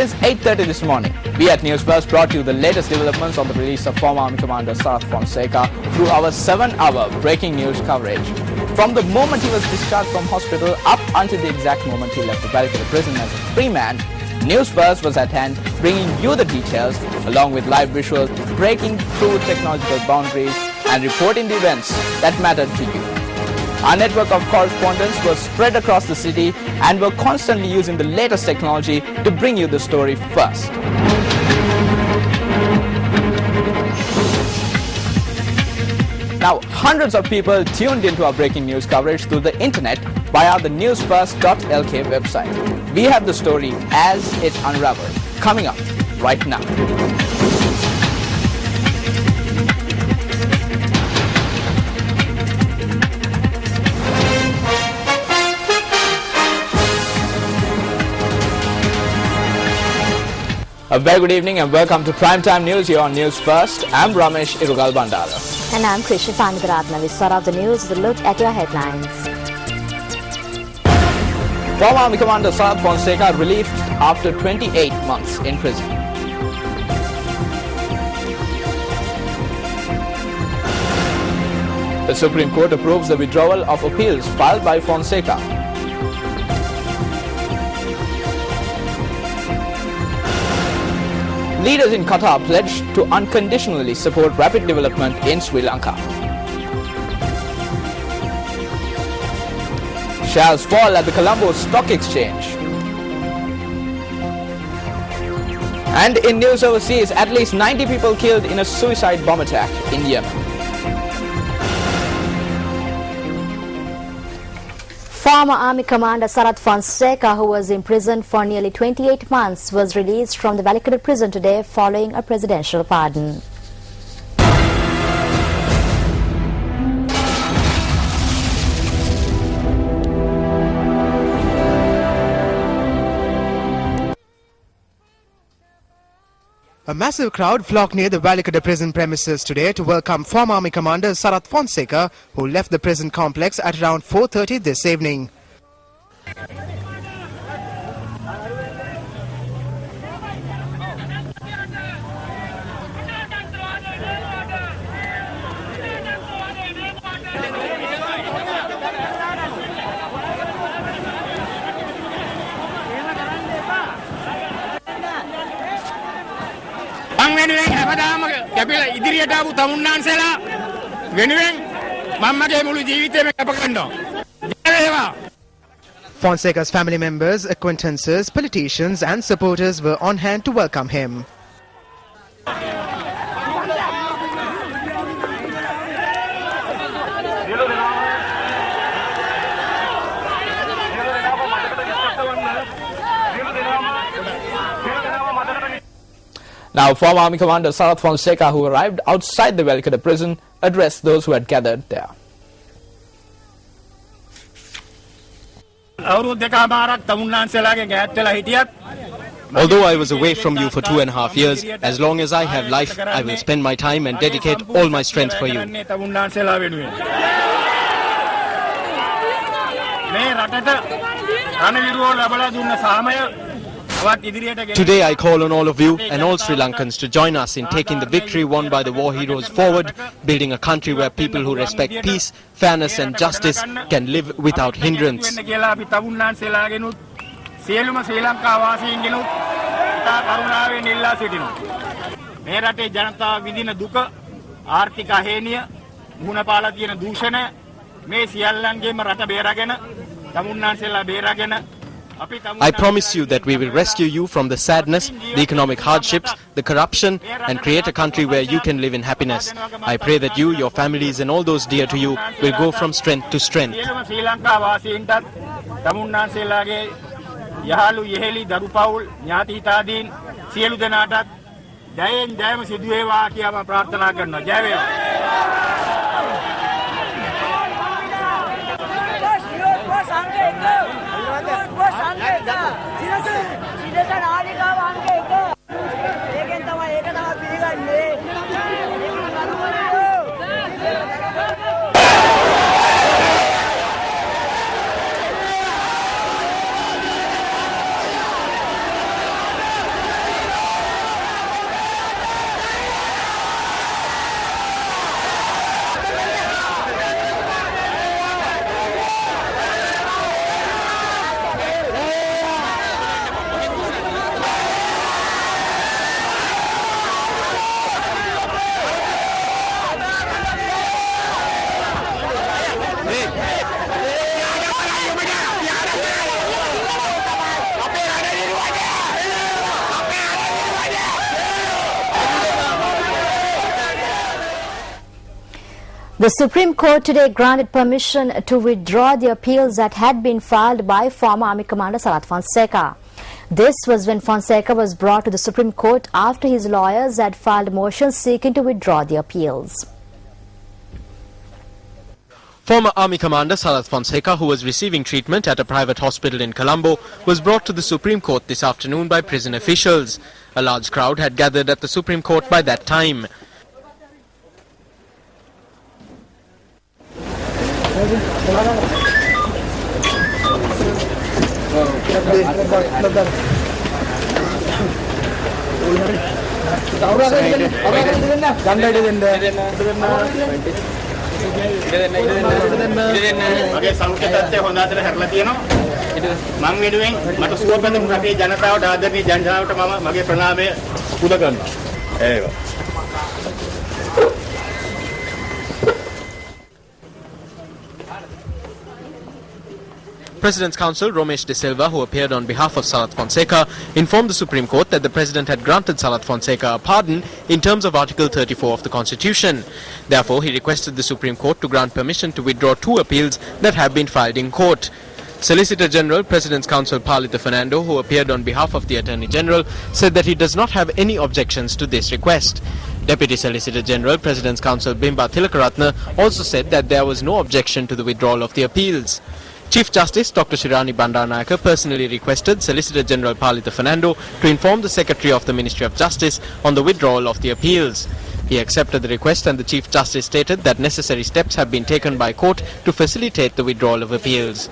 Since 8:30 this morning, we at News First brought you the latest developments on the release of former Army Commander Sarath Fonseca through our 7-hour breaking news coverage. From the moment he was discharged from hospital up until the exact moment he left the Valkyrie prison as a free man, News First was at hand, bringing you the details along with live visuals, breaking through technological boundaries and reporting the events that mattered to you. Our network of correspondents was spread across the city and were constantly using the latest technology to bring you the story first. Now, hundreds of people tuned into our breaking news coverage through the internet via the newsfirst.lk website. We have the story as it unraveled, coming up right now. A very good evening and welcome to Primetime News here on News First. I'm Ramesh Irugal Bandara. And I'm Krishna Panagaratna. We start off the news with a look at your headlines. Former Army Commander Sarath Fonseca released after 28 months in prison. The Supreme Court approves the withdrawal of appeals filed by Fonseca. Leaders in Qatar pledged to unconditionally support rapid development in Sri Lanka. Shares fall at the Colombo Stock Exchange. And in news overseas, at least 90 people killed in a suicide bomb attack in Yemen. Former Army Commander Sarath Fonseca, who was imprisoned for nearly 28 months, was released from the Valkyrie prison today following a presidential pardon. A massive crowd flocked near the Valkyrie prison premises today to welcome former Army Commander Sarath Fonseca, who left the prison complex at around 4:30 this evening. Fonseca's family members, acquaintances, politicians and supporters were on hand to welcome him. Now, former Army Commander Sarath Fonseca, who arrived outside the Valkyrie prison, addressed those who had gathered there. Although I was away from you for 2.5 years, as long as I have life, I will spend my time and dedicate all my strength for you. Today I call on all of you and all Sri Lankans to join us in taking the victory won by the war heroes forward, building a country where people who respect peace, fairness and justice can live without hindrance. I promise you that we will rescue you from the sadness, the economic hardships, the corruption and create a country where you can live in happiness. I pray that you, your families and all those dear to you will go from strength to strength. The Supreme Court today granted permission to withdraw the appeals that had been filed by former Army Commander Sarath Fonseka. This was when Fonseka was brought to the Supreme Court after his lawyers had filed motions seeking to withdraw the appeals. Former Army Commander Sarath Fonseka, who was receiving treatment at a private hospital in Colombo, was brought to the Supreme Court this afternoon by prison officials. A large crowd had gathered at the Supreme Court by that time. මගේ සෞඛ්‍ය තත්ත්වය හොඳ අතර හැරලා තියෙනවා. මම වෙනුවෙන් මට සුවපැතුම් රටේ ජනතාවට ආදරණීය ජනතාවට මම මගේ ප්‍රණාමය පුද කරනවා. ඒවා. President's counsel Romesh De Silva, who appeared on behalf of Sarath Fonseka, informed the Supreme Court that the President had granted Sarath Fonseka a pardon in terms of Article 34 of the Constitution. Therefore, he requested the Supreme Court to grant permission to withdraw 2 appeals that have been filed in court. Solicitor General, President's counsel Palita Fernando, who appeared on behalf of the Attorney General, said that he does not have any objections to this request. Deputy Solicitor General, President's counsel Bimba Thilakaratne, also said that there was no objection to the withdrawal of the appeals. Chief Justice Dr. Shirani Bandaranaike personally requested Solicitor General Palita Fernando to inform the Secretary of the Ministry of Justice on the withdrawal of the appeals. He accepted the request and the Chief Justice stated that necessary steps have been taken by court to facilitate the withdrawal of appeals.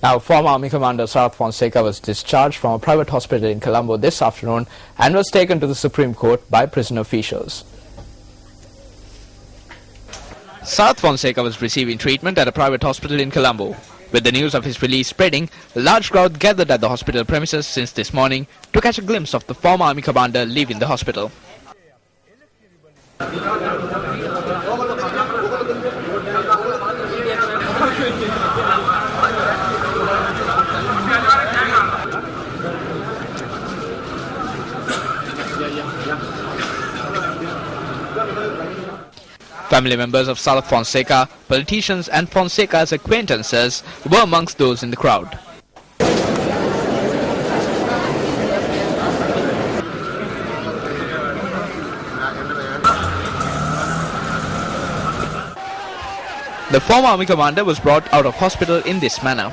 Now, former Army Commander Sarath Fonseka was discharged from a private hospital in Colombo this afternoon and was taken to the Supreme Court by prison officials. Sarath Fonseka was receiving treatment at a private hospital in Colombo. With the news of his release spreading, a large crowd gathered at the hospital premises since this morning to catch a glimpse of the former Army Commander leaving the hospital. Family members of Sarath Fonseca, politicians and Fonseca's acquaintances were amongst those in the crowd. The former army commander was brought out of hospital in this manner.